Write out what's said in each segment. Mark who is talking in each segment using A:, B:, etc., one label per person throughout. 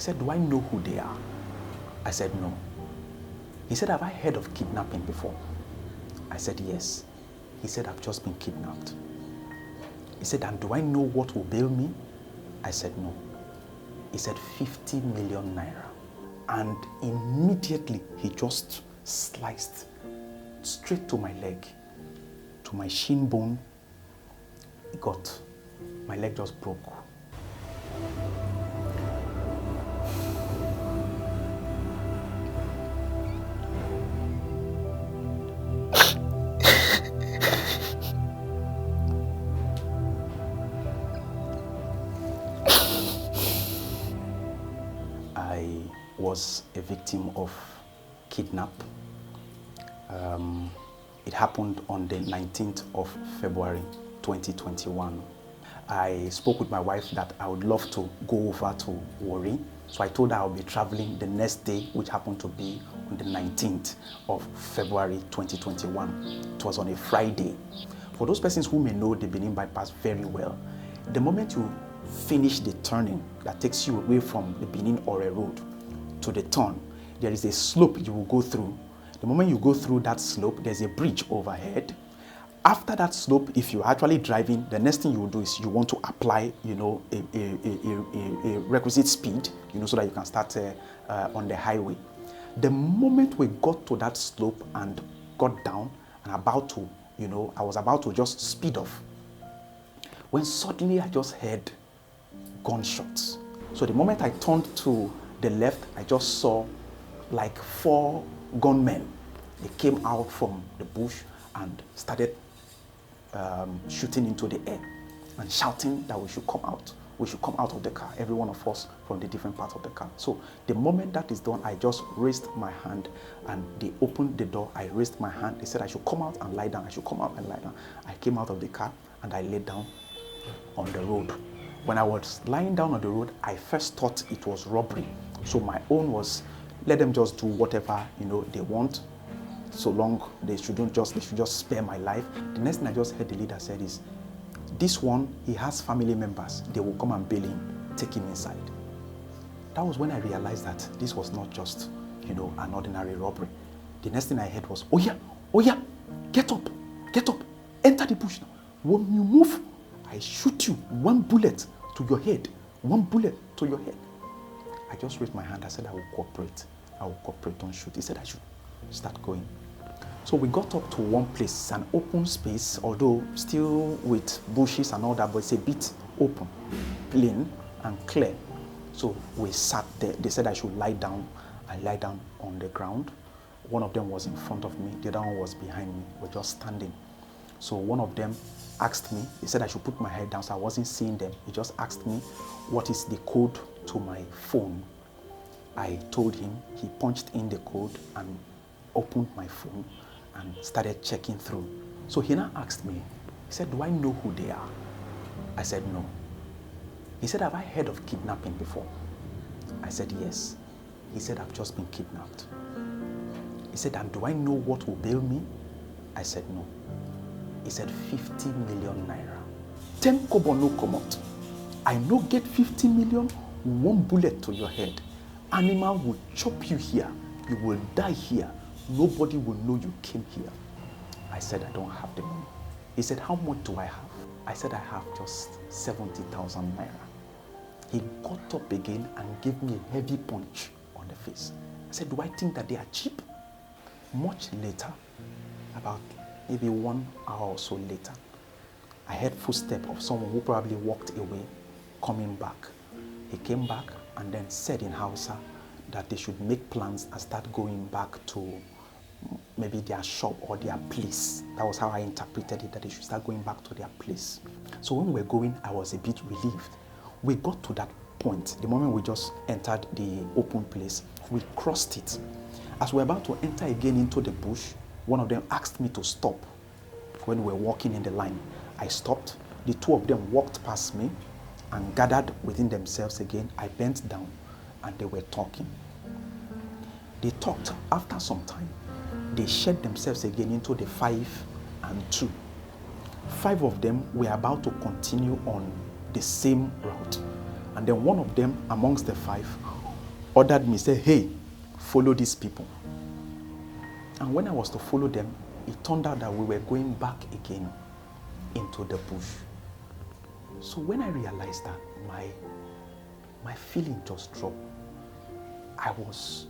A: said, do I know who they are? I said, no. He said, have I heard of kidnapping before? I said, yes. He said, I've just been kidnapped. He said, and do I know what will bail me? I said, no. He said, 50 million naira. And immediately he just sliced straight to my leg, to my shin bone. My leg just broke. I was a victim of kidnap. It happened on the 19th of February 2021. I spoke with my wife that I would love to go over to Warri. So I told her I'll be traveling the next day, which happened to be on the 19th of February 2021. It was on a Friday. For those persons who may know the Benin bypass very well, the moment you finish the turning that takes you away from the Benin Ore road to the turn, there is a slope you will go through. The moment you go through that slope, there's a bridge overhead. After that slope, if you're actually driving, the next thing you will do is you want to apply, a requisite speed, so that you can start on the highway. The moment we got to that slope and got down and I was about to just speed off, when suddenly I just heard gunshots. So the moment I turned to the left, I just saw like 4 gunmen. They came out from the bush and started shooting into the air and shouting that we should come out. We should come out of the car, every one of us from the different parts of the car. So the moment that is done, I just raised my hand and they opened the door. I raised my hand. They said I should come out and lie down. I should come out and lie down. I came out of the car and I laid down on the road. When I was lying down on the road, I first thought it was robbery. So my own was, let them just do whatever they want, so long they should just spare my life. The next thing I just heard the leader said is, this one, he has family members. They will come and bail him, take him inside. That was when I realized that this was not just, an ordinary robbery. The next thing I heard was, oh yeah, get up, enter the bush now. When you move, I shoot you 1 bullet to your head, 1 bullet to your head. I just raised my hand. I said, I will cooperate, don't shoot. He said I should start going. So we got up to one place, an open space, although still with bushes and all that, but it's a bit open, plain and clear. So we sat there. They said I should lie down. I lie down on the ground. One of them was in front of me. The other one was behind me. We're just standing. So one of them asked me, he said I should put my head down, so I wasn't seeing them. He just asked me, what is the code to my phone? I told him. He punched in the code and opened my phone and started checking through. So he now asked me, he said, do I know who they are? I said, no. He said, have I heard of kidnapping before? I said, yes. He said, I've just been kidnapped. He said, and do I know what will bail me? I said, no. He said, 50 million naira. 10 kobo no komot. I no get 50 million, 1 bullet to your head. Animal will chop you here. You will die here. Nobody will know you came here. I said, I don't have the money. He said, how much do I have? I said, I have just 70,000 naira. He got up again and gave me a heavy punch on the face. I said, do I think that they are cheap? Much later, about maybe 1 hour or so later, I heard footsteps of someone who probably walked away, coming back. He came back and then said in Hausa that they should make plans and start going back to maybe their shop or their place. That was how I interpreted it, that they should start going back to their place. So when we were going, I was a bit relieved. We got to that point. The moment we just entered the open place, we crossed it. As we were about to enter again into the bush, one of them asked me to stop. When we were walking in the line, I stopped. The 2 of them walked past me and gathered within themselves again. I bent down and they were talking. They talked. After some time, they shared themselves again into the 5 and 2. 5 of them were about to continue on the same route. And then one of them amongst the 5 ordered me, said, hey, follow these people. And when I was to follow them, it turned out that we were going back again into the bush. So when I realized that, my feeling just dropped. I was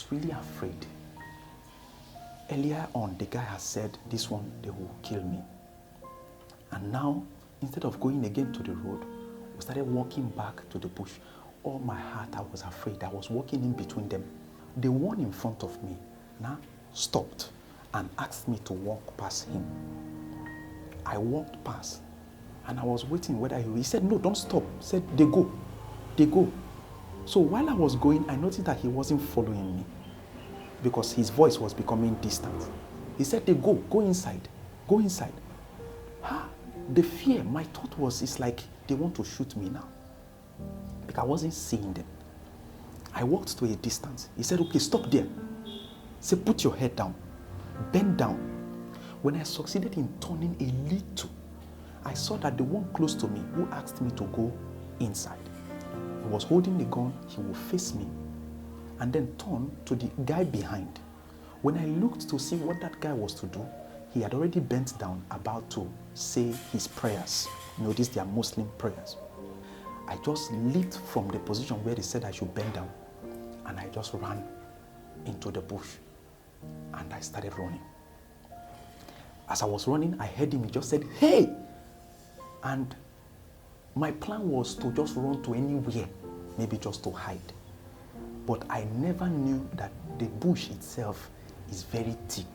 A: really afraid. Earlier on, the guy had said, this one, they will kill me. And now, instead of going again to the road, we started walking back to the bush. All my heart, I was afraid. I was walking in between them. The one in front of me now stopped and asked me to walk past him. I walked past and I was waiting whether he said, no, don't stop. He said, they go. They go. So while I was going, I noticed that he wasn't following me because his voice was becoming distant. He said, they go inside, go inside. The fear, my thought was, it's like they want to shoot me now because I wasn't seeing them. I walked to a distance. He said, okay, stop there. He said, put your head down, bend down. When I succeeded in turning a little, I saw that the one close to me who asked me to go inside, he was holding the gun. He would face me and then turn to the guy behind. When I looked to see what that guy was to do, he had already bent down about to say his prayers. Notice they are Muslim prayers. I just leaped from the position where they said I should bend down and I just ran into the bush and I started running. As I was running, I heard him, he just said, hey! And my plan was to just run to anywhere, maybe just to hide. But I never knew that the bush itself is very thick.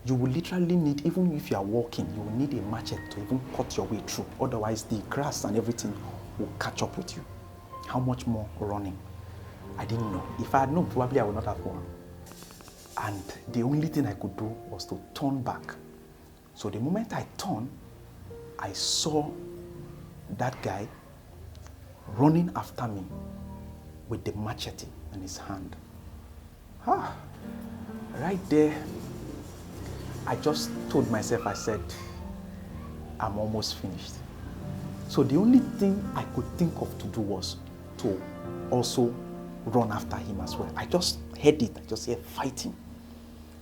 A: You will literally need, even if you are walking, you will need a machete to even cut your way through. Otherwise, the grass and everything will catch up with you. How much more running? I didn't know. If I had known, probably I would not have run. And the only thing I could do was to turn back. So the moment I turned, I saw that guy running after me with the machete in his hand. Right there, I just told myself, I said, I'm almost finished. So the only thing I could think of to do was to also run after him as well. I just heard it, I just said, fight him.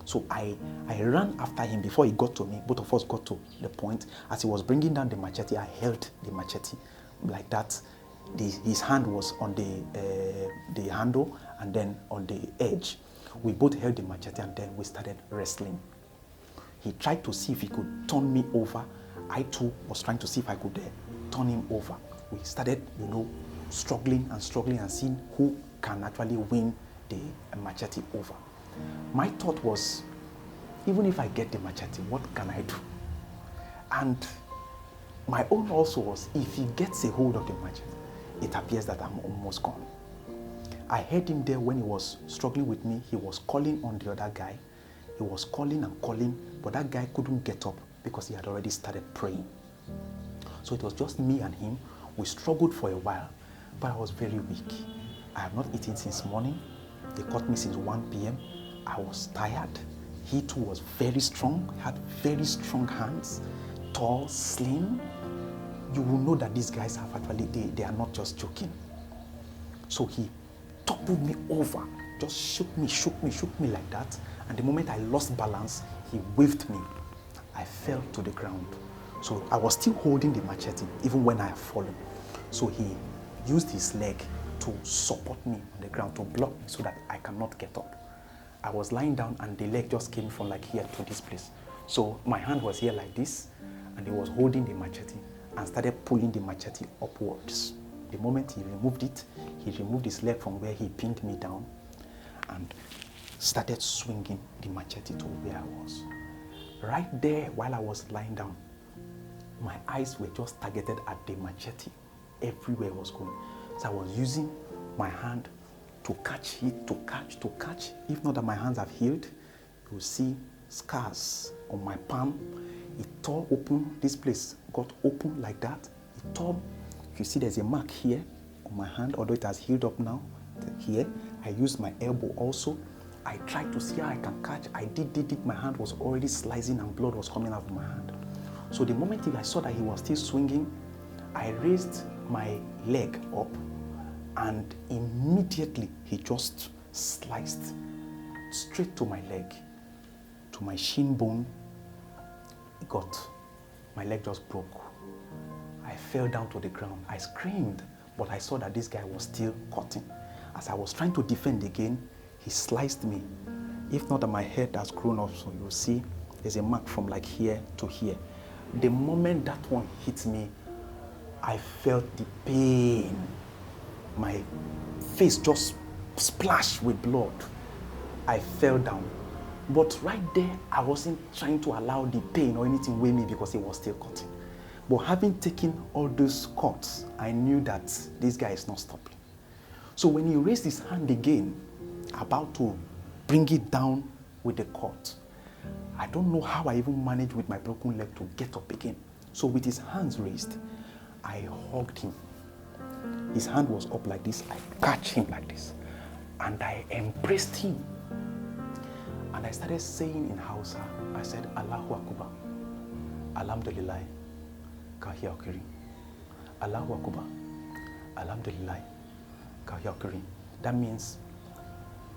A: So I ran after him before he got to me. Both of us got to the point. As he was bringing down the machete, I held the machete like that. His hand was on the handle and then on the edge. We both held the machete and then we started wrestling. He tried to see if he could turn me over. I too was trying to see if I could turn him over. We started, struggling and seeing who can actually win the machete over. My thought was, even if I get the machete, what can I do? And my own also was, if he gets a hold of the machete, it appears that I'm almost gone. I heard him there when he was struggling with me. He was calling on the other guy. He was calling and calling, but that guy couldn't get up because he had already started praying. So it was just me and him. We struggled for a while, but I was very weak. I have not eaten since morning. They caught me since 1 p.m. I was tired. He too was very strong, had very strong hands, tall, slim. You will know that these guys have actually, they are not just joking. So he toppled me over, just shook me like that. And the moment I lost balance, he waved me. I fell to the ground. So I was still holding the machete, even when I had fallen. So he used his leg to support me on the ground, to block me so that I cannot get up. I was lying down and the leg just came from like here to this place. So my hand was here like this, and he was holding the machete and started pulling the machete upwards. The moment he removed it, he removed his leg from where he pinned me down and started swinging the machete to where I was. Right there, while I was lying down, my eyes were just targeted at the machete. Everywhere was going. So I was using my hand to catch it, to catch. If not that my hands have healed, you will see scars on my palm. It tore open, this place got open like that. It tore. If you see there's a mark here on my hand, although it has healed up now, here. I used my elbow also. I tried to see how I can catch. I did it. My hand was already slicing and blood was coming out of my hand. So the moment I saw that he was still swinging, I raised my leg up And immediately, he just sliced straight to my leg, to my shin bone. My leg just broke. I fell down to the ground. I screamed, but I saw that this guy was still cutting. As I was trying to defend again, he sliced me. If not that my head has grown up, so you'll see there's a mark from like here to here. The moment that one hit me, I felt the pain. My face just splashed with blood. I fell down. But right there, I wasn't trying to allow the pain or anything weigh me because it was still cutting. But having taken all those cuts, I knew that this guy is not stopping. So when he raised his hand again, about to bring it down with the cut, I don't know how I even managed with my broken leg to get up again. So with his hands raised, I hugged him. His hand was up like this. I catch him like this. And I embraced him. And I started saying in Hausa, I said, Allahu Akbar, Alhamdulillah, Kahya Kiri. Allahu Akbar, Alhamdulillah, Kahya Kiri. That means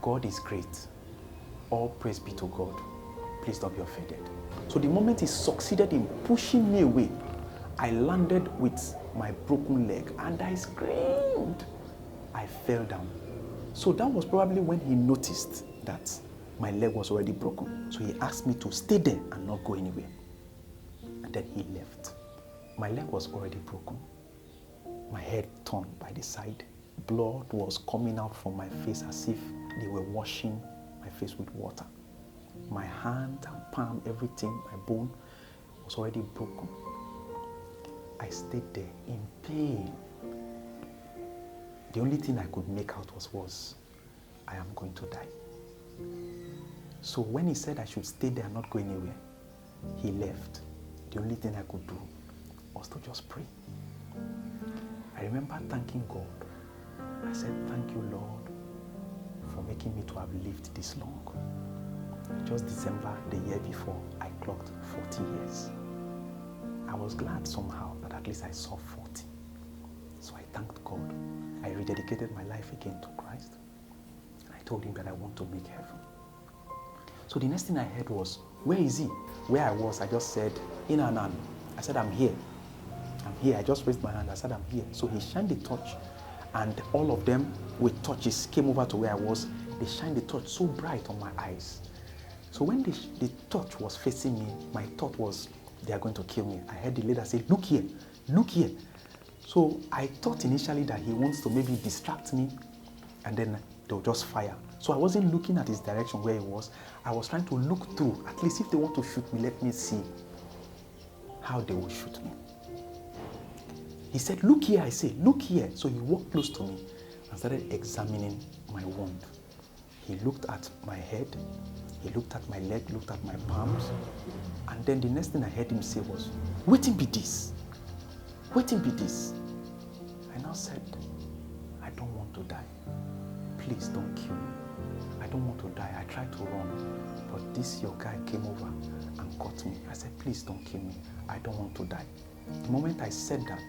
A: God is great. All praise be to God. Please don't be offended. So the moment he succeeded in pushing me away, I landed with my broken leg and I screamed. I fell down. So that was probably when he noticed that my leg was already broken. So he asked me to stay there and not go anywhere. And then he left. My leg was already broken. My head turned by the side. Blood was coming out from my face as if they were washing my face with water. My hand and palm, everything, my bone was already broken. I stayed there in pain. The only thing I could make out was I am going to die. So when he said I should stay there and not go anywhere, he left. The only thing I could do was to just pray. I remember thanking God. I said, thank you, Lord, for making me to have lived this long. Just December, the year before, I clocked 40 years. I was glad somehow that at least I saw 40. So I thanked God. I rededicated my life again to Christ. And I told him that I want to make heaven. So the next thing I heard was, where is he? Where I was, I just said, in and out. I said, I'm here. I'm here. I just raised my hand. I said, I'm here. So he shined the torch, and all of them with torches came over to where I was. They shined the torch so bright on my eyes. So when the torch was facing me, my thought was, they are going to kill me. I heard the leader say, look here, look here. So I thought initially that he wants to maybe distract me, and then they'll just fire. So I wasn't looking at his direction where he was. I was trying to look through. At least if they want to shoot me, let me see how they will shoot me. He said, look here, I say, look here. So he walked close to me and started examining my wound. He looked at my head, he looked at my leg, looked at my palms. And then the next thing I heard him say was, waiting be this. Waiting be this. I now said, I don't want to die. Please don't kill me. I don't want to die. I tried to run, but this your guy came over and caught me. I said, please don't kill me. I don't want to die. The moment I said that,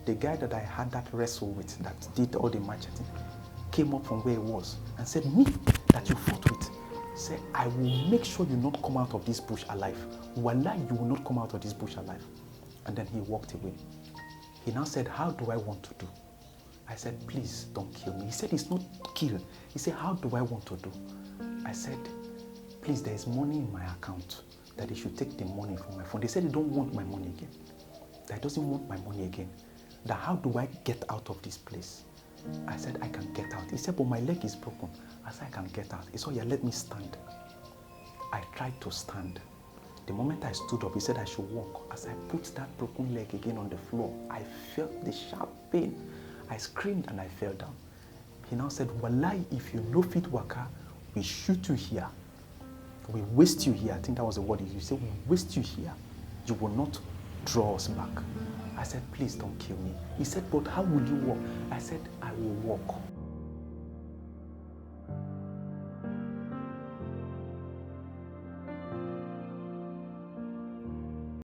A: the guy that I had that wrestle with, that did all the macheting, came up from where he was and said, me that you fought with, said, I will make sure you not come out of this bush alive. Wallah, you will not come out of this bush alive. And then he walked away. He now said, how do I want to do? I said, please don't kill me. He said, it's not kill. He said, how do I want to do? I said, please, there is money in my account that they should take the money from my phone. They said they don't want my money again. That doesn't want my money again. That how do I get out of this place? I said, I can get out. He said, but my leg is broken. I said, I can get out. He said, yeah, let me stand. I tried to stand. The moment I stood up, he said I should walk. As I put that broken leg again on the floor, I felt the sharp pain. I screamed and I fell down. He now said, Wallahi, if you no fit waka, we shoot you here. We waste you here. I think that was the word he used. He said, we waste you here. You will not draw us back. I said, please don't kill me. He said, but how will you walk? I said, I will walk.